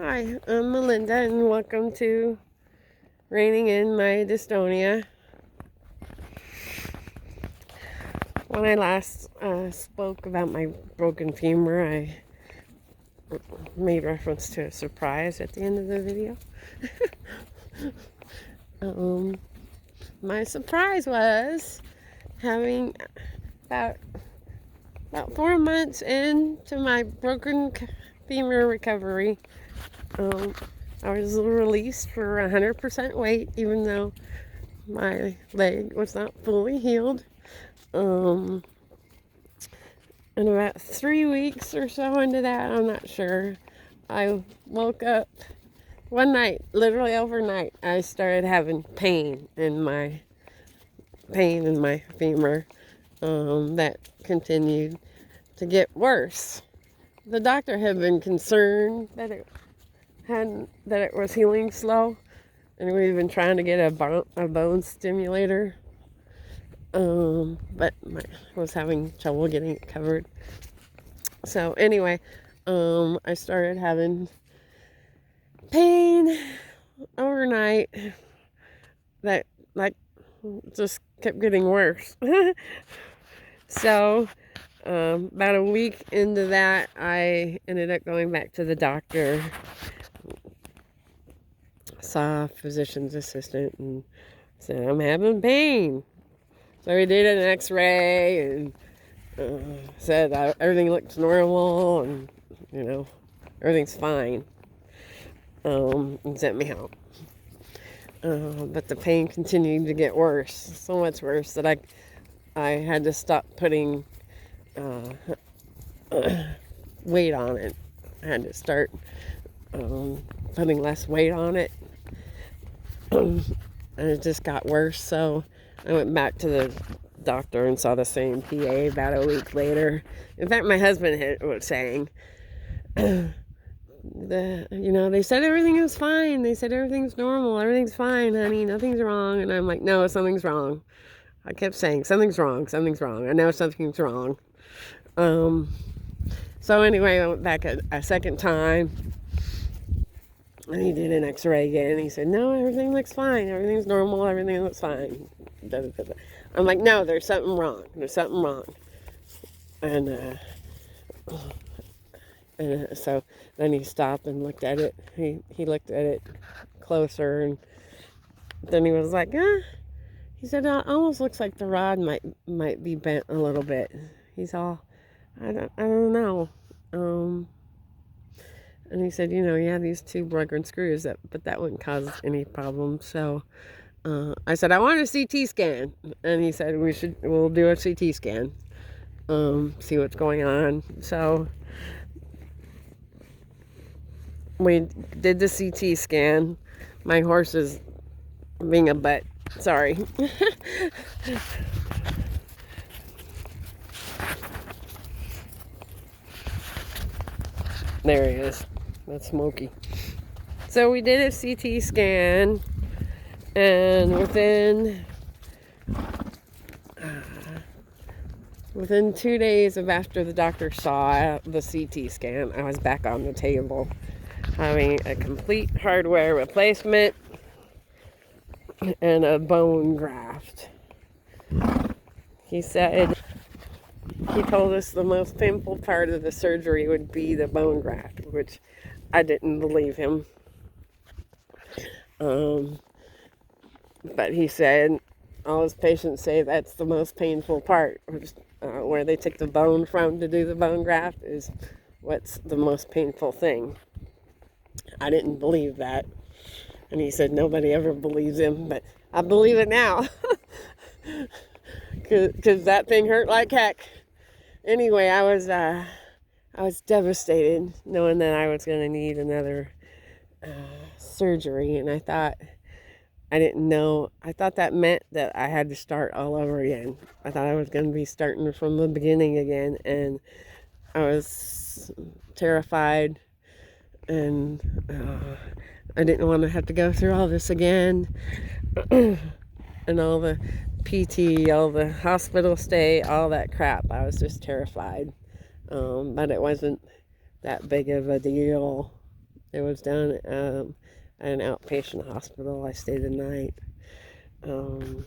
Hi, I'm Melinda, and welcome to Reining in My Dystonia. When I last spoke about my broken femur, I made reference to a surprise at the end of the video. My surprise was having about 4 months into my broken femur recovery. I was released for 100% weight, even though my leg was not fully healed. And about 3 weeks or so into that, I'm not sure, I woke up one night, literally overnight. I started having pain in my femur that continued to get worse. The doctor had been concerned that it was healing slow, and we've been trying to get a bone stimulator, but I was having trouble getting it covered. So anyway, I started having pain overnight that just kept getting worse. So about a week into that, I ended up going back to the doctor, saw a physician's assistant, and said, I'm having pain. So we did an x-ray and said everything looks normal and, everything's fine. And sent me home. But the pain continued to get worse, so much worse that I had to stop putting weight on it. I had to start putting less weight on it. And it just got worse, so I went back to the doctor and saw the same PA about a week later. In fact, my husband was saying, they said everything was fine. They said everything's normal. Everything's fine, honey. Nothing's wrong. And I'm like, no, something's wrong. I kept saying, something's wrong. Something's wrong. I know something's wrong. So anyway, I went back a second time. And he did an x-ray again. He said, no, everything looks fine. Everything's normal. Everything looks fine. I'm like, no, there's something wrong. There's something wrong. And so then he stopped and looked at it. He looked at it closer, and then he was like, he said, it almost looks like the rod might be bent a little bit. He's all, I don't know. And he said, you have these 2 broken screws, but that wouldn't cause any problem. So I said, I want a CT scan. And he said, we'll do a CT scan, see what's going on. So we did the CT scan. My horse is being a butt. Sorry. There he is. That's Smokey. So we did a CT scan, and within 2 days of after the doctor saw the CT scan, I was back on the table having a complete hardware replacement and a bone graft. He told us the most painful part of the surgery would be the bone graft, which I didn't believe him. But he said all his patients say that's the most painful part, where they take the bone from to do the bone graft is what's the most painful thing. I didn't believe that. And he said nobody ever believes him, but I believe it now. Because that thing hurt like heck. Anyway, I was devastated knowing that I was going to need another surgery, and I thought that meant that I had to start all over again. I thought I was going to be starting from the beginning again, and I was terrified, and I didn't want to have to go through all this again, and all the PT, all the hospital stay, all that crap. I was just terrified. But it wasn't that big of a deal. It was down at an outpatient hospital. I stayed the night. The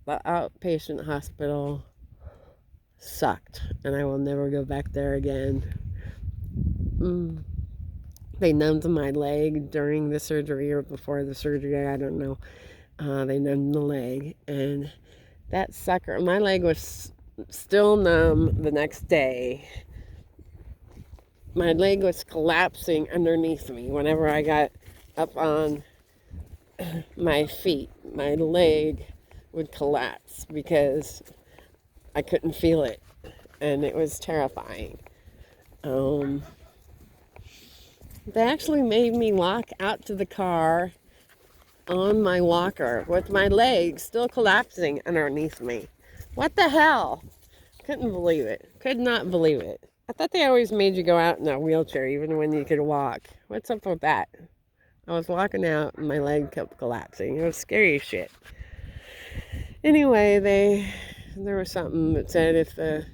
outpatient hospital sucked, and I will never go back there again. They numbed my leg during the surgery or before the surgery, I don't know. They numbed the leg, and that sucker, my leg was still numb the next day. My leg was collapsing underneath me whenever I got up on my feet. My leg would collapse because I couldn't feel it, and it was terrifying. They actually made me walk out to the car on my walker with my leg still collapsing underneath me. What the hell? Couldn't believe it. Could not believe it. I thought they always made you go out in a wheelchair even when you could walk. What's up with that? I was walking out and my leg kept collapsing. It was scary as shit. Anyway, there was something that said if the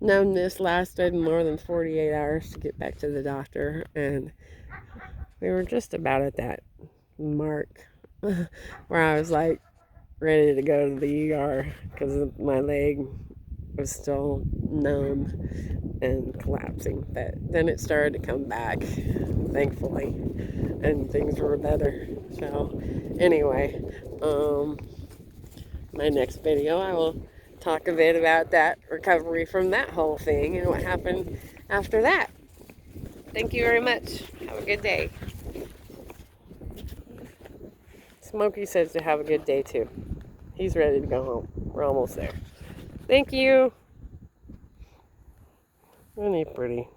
numbness lasted more than 48 hours to get back to the doctor, and we were just about at that mark where I was like ready to go to the ER because my leg was still numb and collapsing. But then it started to come back, thankfully, and things were better. So anyway, my next video I will talk a bit about that recovery from that whole thing and what happened after that. Thank you very much. Have a good day. Smokey says to have a good day too. He's ready to go home. We're almost there. Thank you. Isn't he pretty?